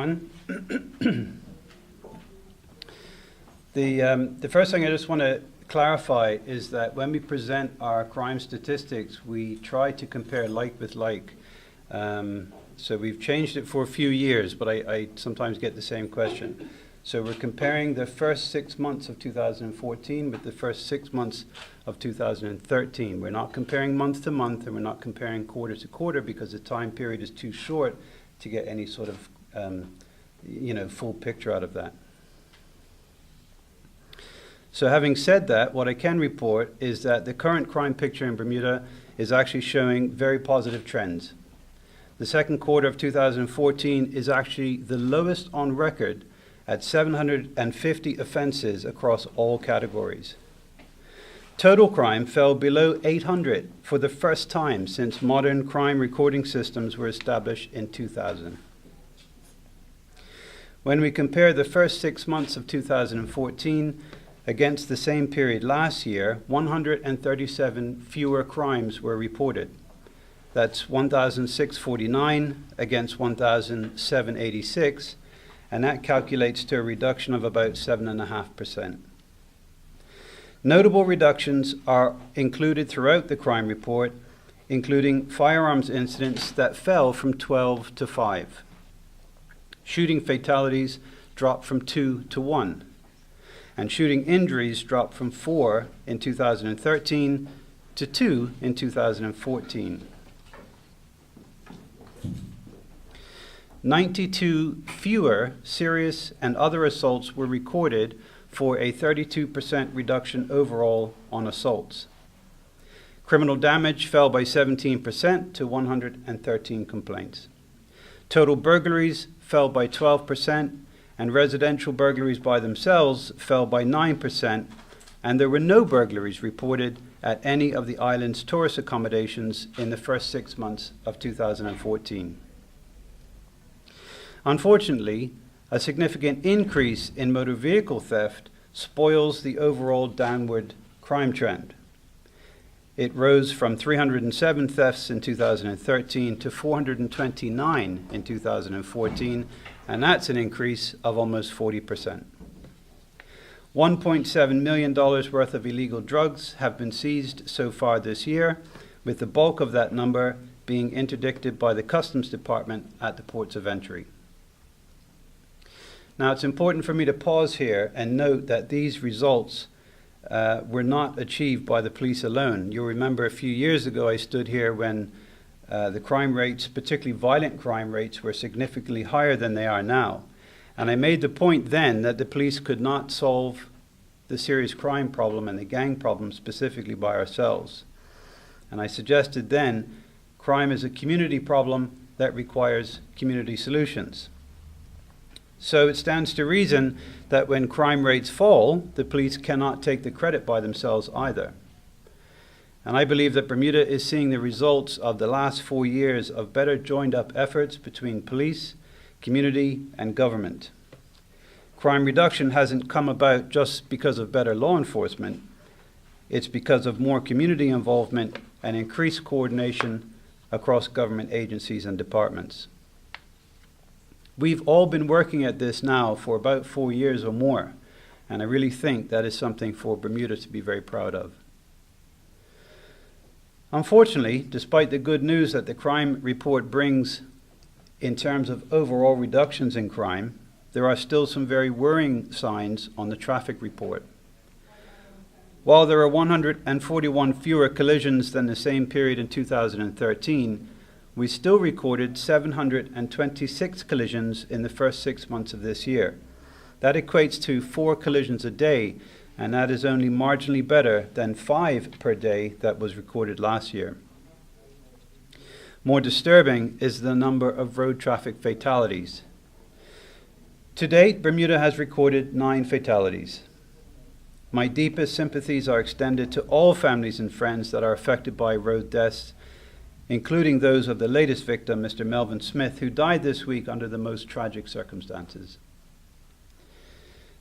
everyone. The first thing I just want to clarify is that when we present our crime statistics, we try to compare like with like. So we've changed it for a few years, but I sometimes get the same question. So we're comparing the first 6 months of 2014 with the first 6 months of 2013. We're not comparing month to month, and we're not comparing quarter to quarter because the time period is too short to get any sort of full picture out of that. So having said that, what I can report is that the current crime picture in Bermuda is actually showing very positive trends. The second quarter of 2014 is actually the lowest on record at 750 offenses across all categories. Total crime fell below 800 for the first time since modern crime recording systems were established in 2000. When we compare the first 6 months of 2014 against the same period last year, 137 fewer crimes were reported. That's 1,649 against 1,786, and that calculates to a reduction of about 7.5%. Notable reductions are included throughout the crime report, including firearms incidents that fell from 12 to 5. Shooting fatalities dropped from 2 to 1. And shooting injuries dropped from 4 in 2013 to 2 in 2014. 92 fewer serious and other assaults were recorded for a 32% reduction overall on assaults. Criminal damage fell by 17% to 113 complaints. Total burglaries fell by 12%, and residential burglaries by themselves fell by 9%, and there were no burglaries reported at any of the island's tourist accommodations in the first 6 months of 2014. Unfortunately, a significant increase in motor vehicle theft spoils the overall downward crime trend. It rose from 307 thefts in 2013 to 429 in 2014, and that's an increase of almost 40%. $1.7 million worth of illegal drugs have been seized so far this year, with the bulk of that number being interdicted by the Customs Department at the ports of entry. Now, it's important for me to pause here and note that these results were not achieved by the police alone. You'll remember a few years ago I stood here when the crime rates, particularly violent crime rates, were significantly higher than they are now. And I made the point then that the police could not solve the serious crime problem and the gang problem specifically by ourselves. And I suggested then crime is a community problem that requires community solutions. So it stands to reason that when crime rates fall, the police cannot take the credit by themselves either. And I believe that Bermuda is seeing the results of the last 4 years of better joined up efforts between police, community, and government. Crime reduction hasn't come about just because of better law enforcement. It's because of more community involvement and increased coordination across government agencies and departments. We've all been working at this now for about 4 years or more, and I really think that is something for Bermuda to be very proud of. Unfortunately, despite the good news that the crime report brings in terms of overall reductions in crime, there are still some very worrying signs on the traffic report. While there are 141 fewer collisions than the same period in 2013, we still recorded 726 collisions in the first 6 months of this year. That equates to 4 collisions a day, and that is only marginally better than 5 per day that was recorded last year. More disturbing is the number of road traffic fatalities. To date, Bermuda has recorded 9 fatalities. My deepest sympathies are extended to all families and friends that are affected by road deaths, including those of the latest victim, Mr. Melvin Smith, who died this week under the most tragic circumstances.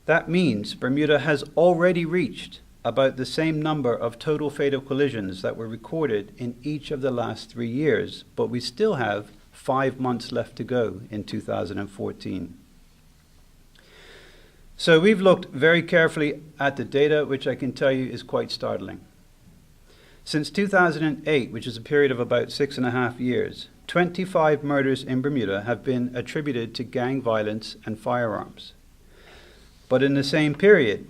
That means Bermuda has already reached about the same number of total fatal collisions that were recorded in each of the last 3 years, but we still have 5 months left to go in 2014. So we've looked very carefully at the data, which I can tell you is quite startling. Since 2008, which is a period of about 6.5 years, 25 murders in Bermuda have been attributed to gang violence and firearms. But in the same period,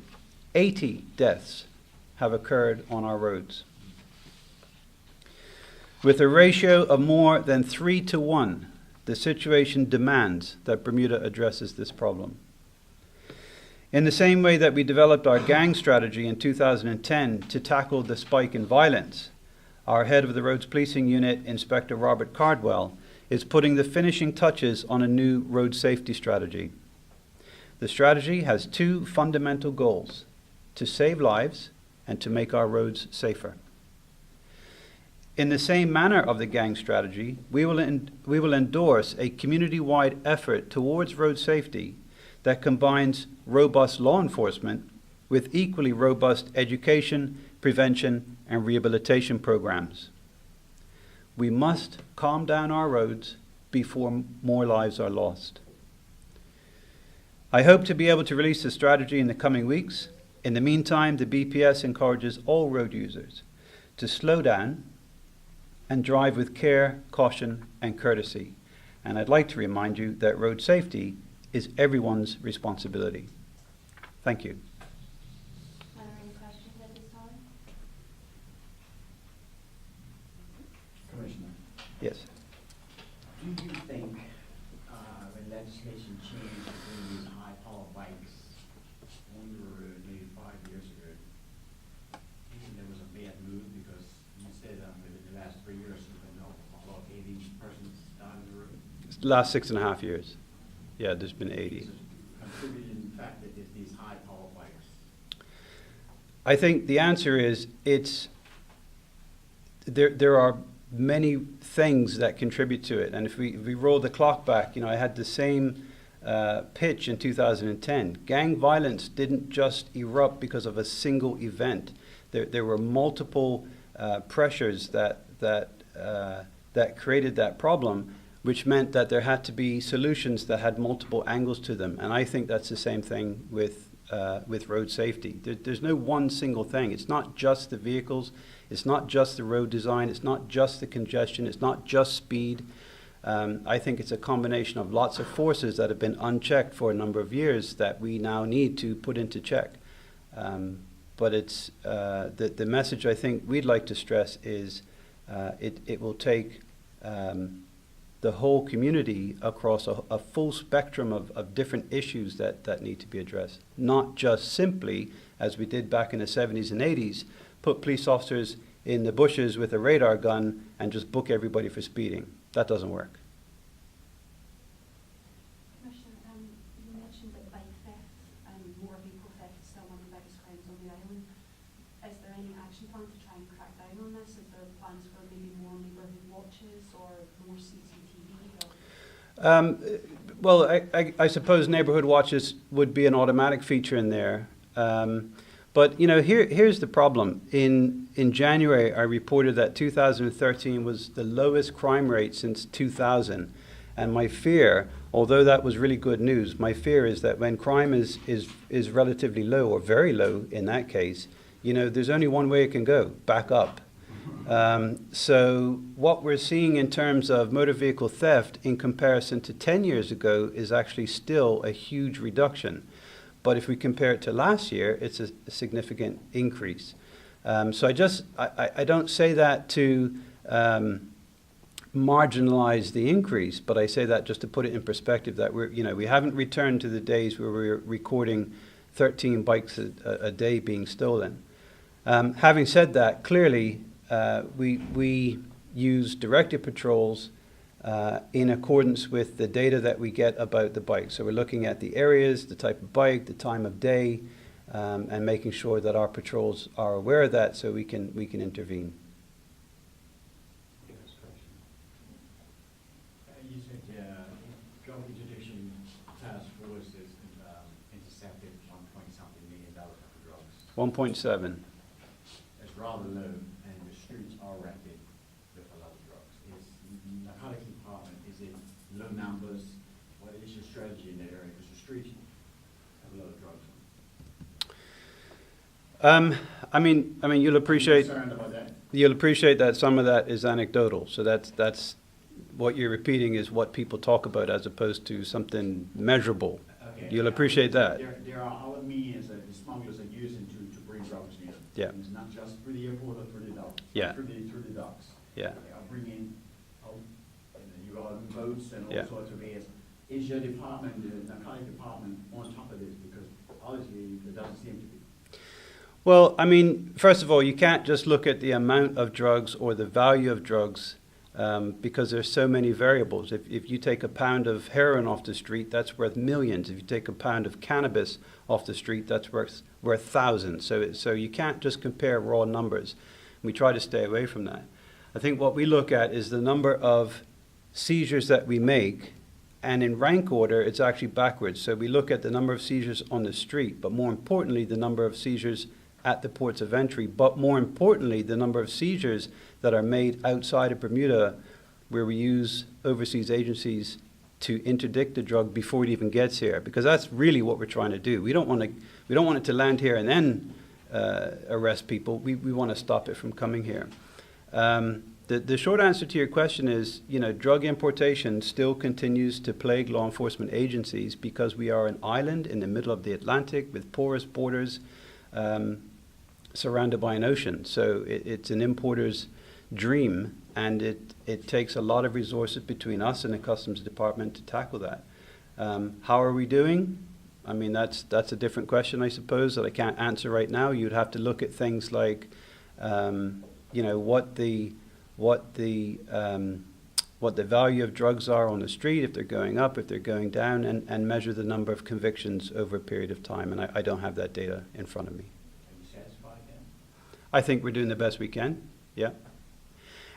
80 deaths have occurred on our roads. With a ratio of more than 3 to 1, the situation demands that Bermuda addresses this problem. In the same way that we developed our gang strategy in 2010 to tackle the spike in violence, our head of the Roads Policing Unit, Inspector Robert Cardwell, is putting the finishing touches on a new road safety strategy. The strategy has 2 fundamental goals: to save lives and to make our roads safer. In the same manner of the gang strategy, we will endorse a community-wide effort towards road safety that combines robust law enforcement with equally robust education, prevention, and rehabilitation programs. We must calm down our roads before more lives are lost. I hope to be able to release the strategy in the coming weeks. In the meantime, the BPS encourages all road users to slow down and drive with care, caution, and courtesy. And I'd like to remind you that road safety is everyone's responsibility. Thank you. Are there any questions at this time? Commissioner, Yes. do you think when legislation changed to bring these high-power bikes on the road maybe 5 years ago, do you think there was a bad move? Because you said within the last 3 years there's been a lot of 80 persons down the road. Last 6.5 years. Yeah, there's been 80. Contributing the fact that it's these high-power bikes. I think the answer is there are many things that contribute to it. And if we roll the clock back, I had the same pitch in 2010. Gang violence didn't just erupt because of a single event. There were multiple pressures that created that problem, which meant that there had to be solutions that had multiple angles to them. And I think that's the same thing with road safety. There's no one single thing. It's not just the vehicles. It's not just the road design. It's not just the congestion. It's not just speed. I think it's a combination of lots of forces that have been unchecked for a number of years that we now need to put into check. But it's the message I think we'd like to stress is it will take the whole community across a full spectrum of different issues that need to be addressed. Not just simply, as we did back in the 70s and 80s, put police officers in the bushes with a radar gun and just book everybody for speeding. That doesn't work. Commissioner, you mentioned that bike theft and more vehicle theft is still one of the biggest crimes on the island. Is there any action plan to try and crack down on this? Is there plans for maybe more neighbourhood watches or more CCTV? Well, I suppose neighborhood watches would be an automatic feature in there. But here's the problem. In January, I reported that 2013 was the lowest crime rate since 2000. And my fear, although that was really good news, my fear is that when crime is relatively low, or very low in that case, there's only one way it can go: back up. So what we're seeing in terms of motor vehicle theft in comparison to 10 years ago is actually still a huge reduction. But if we compare it to last year, it's a significant increase. So I don't say that to marginalize the increase, but I say that just to put it in perspective that we haven't returned to the days where we were recording 13 bikes a day being stolen. Having said that, clearly we use directed patrols in accordance with the data that we get about the bike. So we're looking at the areas, the type of bike, the time of day, and making sure that our patrols are aware of that so we can intervene. You said drug interdiction task force has intercepted $1.something million worth of drugs. 1.7. It's rather low, and the streets are wrecked with a lot of drugs. Is the narcotics department, is I mean, you'll appreciate. Concerned about that? You'll appreciate that some of that is anecdotal. So that's what you're repeating is what people talk about as opposed to something measurable. Okay. You'll appreciate that. There are other means that the smugglers are using to bring drugs here. Yeah. And it's not just through the airport or through the docks. Yeah. Through the docks. Yeah. They are bringing out, and you got boats and all Yeah. sorts of ways. Is your department, the narcotic department, on top of this? Because obviously there doesn't seem to be. Well, I mean, first of all, you can't just look at the amount of drugs or the value of drugs because there's so many variables. If you take a pound of heroin off the street, that's worth millions. If you take a pound of cannabis off the street, that's worth thousands. So you can't just compare raw numbers. We try to stay away from that. I think what we look at is the number of seizures that we make, and in rank order, it's actually backwards. So we look at the number of seizures on the street, but more importantly, the number of seizures at the ports of entry, but more importantly, the number of seizures that are made outside of Bermuda, where we use overseas agencies to interdict the drug before it even gets here, because that's really what we're trying to do. We don't want it to land here and then arrest people. We want to stop it from coming here. The short answer to your question is, drug importation still continues to plague law enforcement agencies because we are an island in the middle of the Atlantic with porous borders, surrounded by an ocean. So it's an importer's dream, and it takes a lot of resources between us and the Customs Department to tackle that. How are we doing? I mean, that's a different question, I suppose, that I can't answer right now. You'd have to look at things like, what the value of drugs are on the street, if they're going up, if they're going down, and measure the number of convictions over a period of time. And I don't have that data in front of me. Are you satisfied then? I think we're doing the best we can, yeah.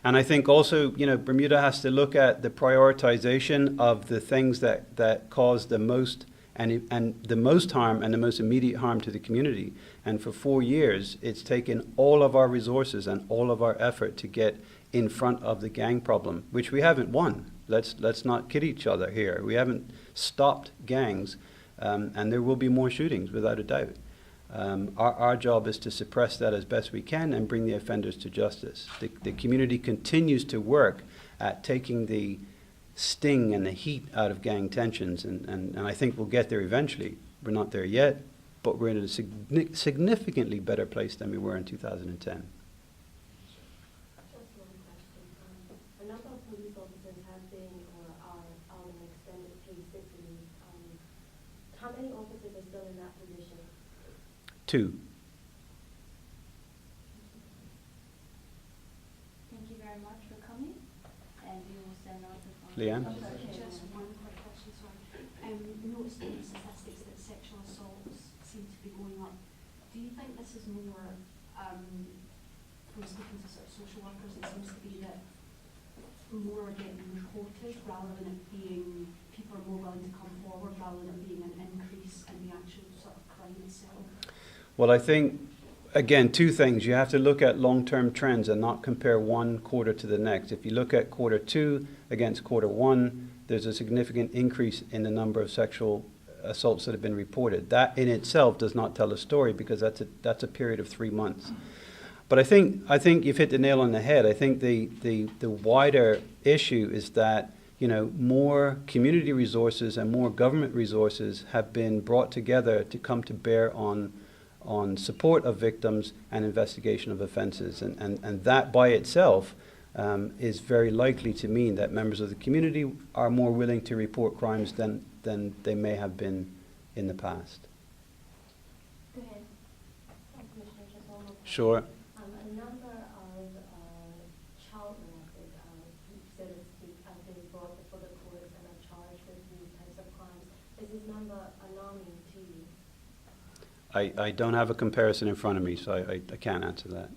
And I think also, Bermuda has to look at the prioritization of the things that cause the most and the most harm and the most immediate harm to the community. And for 4 years, it's taken all of our resources and all of our effort to get in front of the gang problem, which we haven't won. Let's not kid each other here. We haven't stopped gangs, and there will be more shootings, without a doubt. Our job is to suppress that as best we can and bring the offenders to justice. The community continues to work at taking the sting and the heat out of gang tensions, and I think we'll get there eventually. We're not there yet, but we're in a significantly better place than we were in 2010. Just one question. A number of police officers have been or are on an extended paid sick leave. How many officers are still in that position? 2. Thank you very much for coming, and we will send out the final. Leanne? Just one quick question, sorry. Noticed in the statistics that sexual assaults seem to be going up. Do you think this is more, from speaking to sort of social workers, it seems to be that more are getting reported rather than it being, people are more willing to come forward rather than it being an increase in the actual sort of crime itself? Well, I think, again, 2 things. You have to look at long-term trends and not compare one quarter to the next. If you look at quarter 2 against quarter 1, there's a significant increase in the number of sexual assaults that have been reported. That in itself does not tell a story because that's a period of 3 months. But I think you've hit the nail on the head. I think the wider issue is that more community resources and more government resources have been brought together to come to bear on support of victims and investigation of offenses. And that by itself is very likely to mean that members of the community are more willing to report crimes than they may have been in the past. Go ahead. Commissioner, just one more question. Sure. A number of child molesters, so to speak, have been brought before the courts and are charged with these types of crimes. Is this number alarming to you? I don't have a comparison in front of me, so I can't answer that.